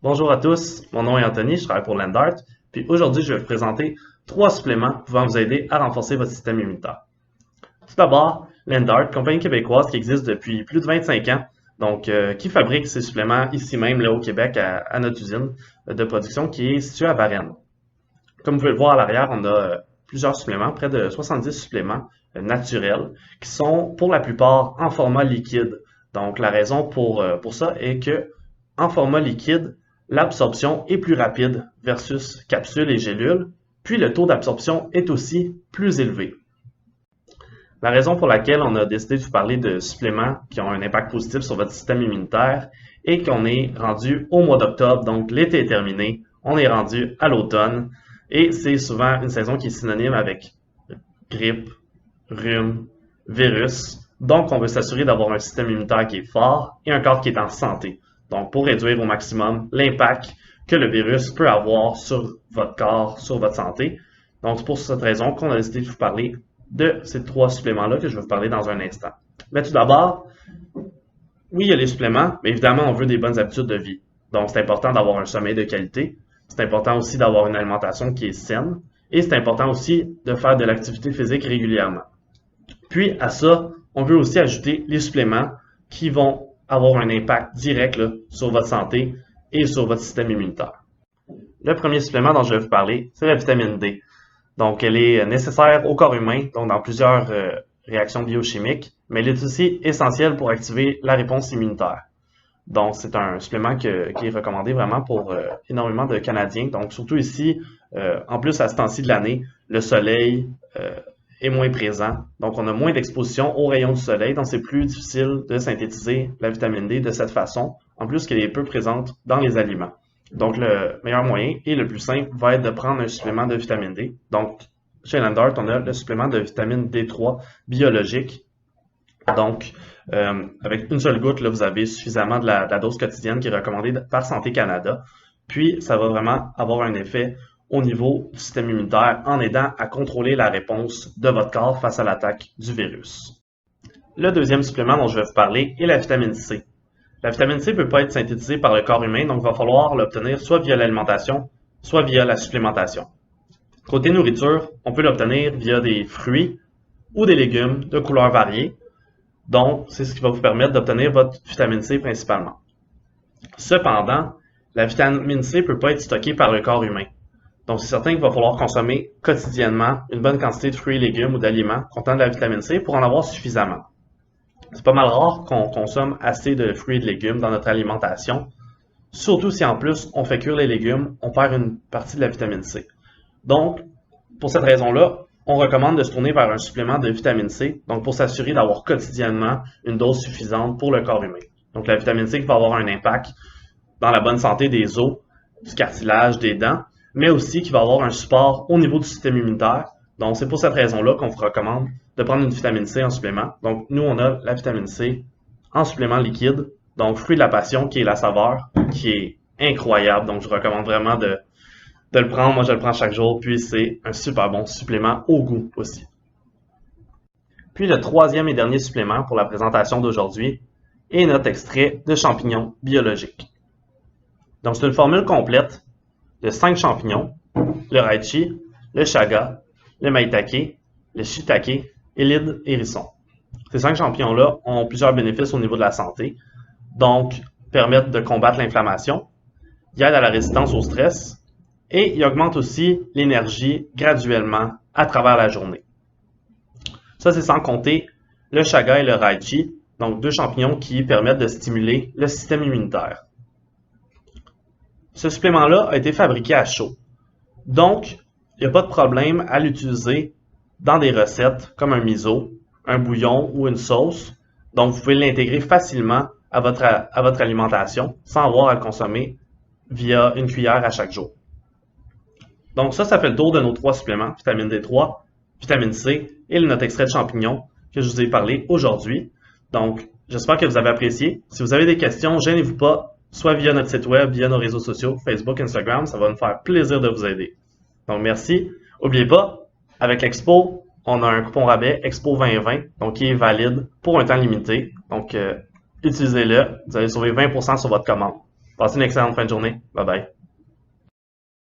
Bonjour à tous, mon nom est Anthony, je travaille pour Landart, puis aujourd'hui je vais vous présenter 3 suppléments pouvant vous aider à renforcer votre système immunitaire. Tout d'abord, Landart, compagnie québécoise qui existe depuis plus de 25 ans, donc qui fabrique ces suppléments ici même là, au Québec à notre usine de production qui est située à Varennes. Comme vous pouvez le voir à l'arrière, on a plusieurs suppléments, près de 70 suppléments naturels qui sont pour la plupart en format liquide. Donc la raison pour ça est que en format liquide, l'absorption est plus rapide versus capsules et gélules, puis le taux d'absorption est aussi plus élevé. La raison pour laquelle on a décidé de vous parler de suppléments qui ont un impact positif sur votre système immunitaire est qu'on est rendu au mois d'octobre, donc l'été est terminé, on est rendu à l'automne, et c'est souvent une saison qui est synonyme avec grippe, rhume, virus. Donc, on veut s'assurer d'avoir un système immunitaire qui est fort et un corps qui est en santé. Donc, pour réduire au maximum l'impact que le virus peut avoir sur votre corps, sur votre santé. Donc, c'est pour cette raison qu'on a décidé de vous parler de ces 3 suppléments-là que je vais vous parler dans un instant. Mais tout d'abord, oui, il y a les suppléments, mais évidemment, on veut des bonnes habitudes de vie. Donc, c'est important d'avoir un sommeil de qualité. C'est important aussi d'avoir une alimentation qui est saine. Et c'est important aussi de faire de l'activité physique régulièrement. Puis, à ça, on veut aussi ajouter les suppléments qui vont avoir un impact direct là, sur votre santé et sur votre système immunitaire. Le premier supplément dont je vais vous parler, c'est la vitamine D. Donc, elle est nécessaire au corps humain, donc dans plusieurs réactions biochimiques, mais elle est aussi essentielle pour activer la réponse immunitaire. Donc, c'est un supplément qui est recommandé vraiment pour énormément de Canadiens. Donc, surtout ici, en plus à ce temps-ci de l'année, le soleil est moins présent. Donc, on a moins d'exposition aux rayons du soleil, donc c'est plus difficile de synthétiser la vitamine D de cette façon, en plus qu'elle est peu présente dans les aliments. Donc, le meilleur moyen et le plus simple va être de prendre un supplément de vitamine D. Donc, chez Landart, on a le supplément de vitamine D3 biologique. Donc, avec une seule goutte, là, vous avez suffisamment de la dose quotidienne qui est recommandée par Santé Canada. Puis, ça va vraiment avoir un effet au niveau du système immunitaire en aidant à contrôler la réponse de votre corps face à l'attaque du virus. Le deuxième supplément dont je vais vous parler est la vitamine C. La vitamine C ne peut pas être synthétisée par le corps humain, donc il va falloir l'obtenir soit via l'alimentation, soit via la supplémentation. Côté nourriture, on peut l'obtenir via des fruits ou des légumes de couleurs variées. Donc, c'est ce qui va vous permettre d'obtenir votre vitamine C principalement. Cependant, la vitamine C ne peut pas être stockée par le corps humain. Donc, c'est certain qu'il va falloir consommer quotidiennement une bonne quantité de fruits et légumes ou d'aliments contenant de la vitamine C pour en avoir suffisamment. C'est pas mal rare qu'on consomme assez de fruits et de légumes dans notre alimentation, surtout si en plus on fait cuire les légumes, on perd une partie de la vitamine C. Donc, pour cette raison-là, on recommande de se tourner vers un supplément de vitamine C, donc pour s'assurer d'avoir quotidiennement une dose suffisante pour le corps humain. Donc, la vitamine C qui va avoir un impact dans la bonne santé des os, du cartilage, des dents, mais aussi qui va avoir un support au niveau du système immunitaire. Donc, c'est pour cette raison-là qu'on vous recommande de prendre une vitamine C en supplément. Donc, nous, on a la vitamine C en supplément liquide, donc fruit de la passion, qui est la saveur, qui est incroyable. Donc, je recommande vraiment de le prendre. Moi, je le prends chaque jour, puis c'est un super bon supplément au goût aussi. Puis, le troisième et dernier supplément pour la présentation d'aujourd'hui est notre extrait de champignons biologiques. Donc, c'est une formule complète de 5 champignons, le reishi, le chaga, le maitake, le shiitake et l'hydre hérisson. Ces 5 champignons-là ont plusieurs bénéfices au niveau de la santé, donc permettent de combattre l'inflammation, ils aident à la résistance au stress et ils augmentent aussi l'énergie graduellement à travers la journée. Ça, c'est sans compter le chaga et le reishi, donc 2 champignons qui permettent de stimuler le système immunitaire. Ce supplément-là a été fabriqué à chaud. Donc, il n'y a pas de problème à l'utiliser dans des recettes comme un miso, un bouillon ou une sauce. Donc, vous pouvez l'intégrer facilement à votre alimentation sans avoir à le consommer via une cuillère à chaque jour. Donc, ça fait le tour de nos 3 suppléments, vitamine D3, vitamine C et notre extrait de champignons que je vous ai parlé aujourd'hui. Donc, j'espère que vous avez apprécié. Si vous avez des questions, gênez-vous pas. Soit via notre site web, via nos réseaux sociaux, Facebook, Instagram, ça va nous faire plaisir de vous aider. Donc, merci. N'oubliez pas, avec l'Expo, on a un coupon rabais Expo 2020, donc qui est valide pour un temps limité. Donc, utilisez-le. Vous allez sauver 20% sur votre commande. Passez une excellente fin de journée. Bye bye.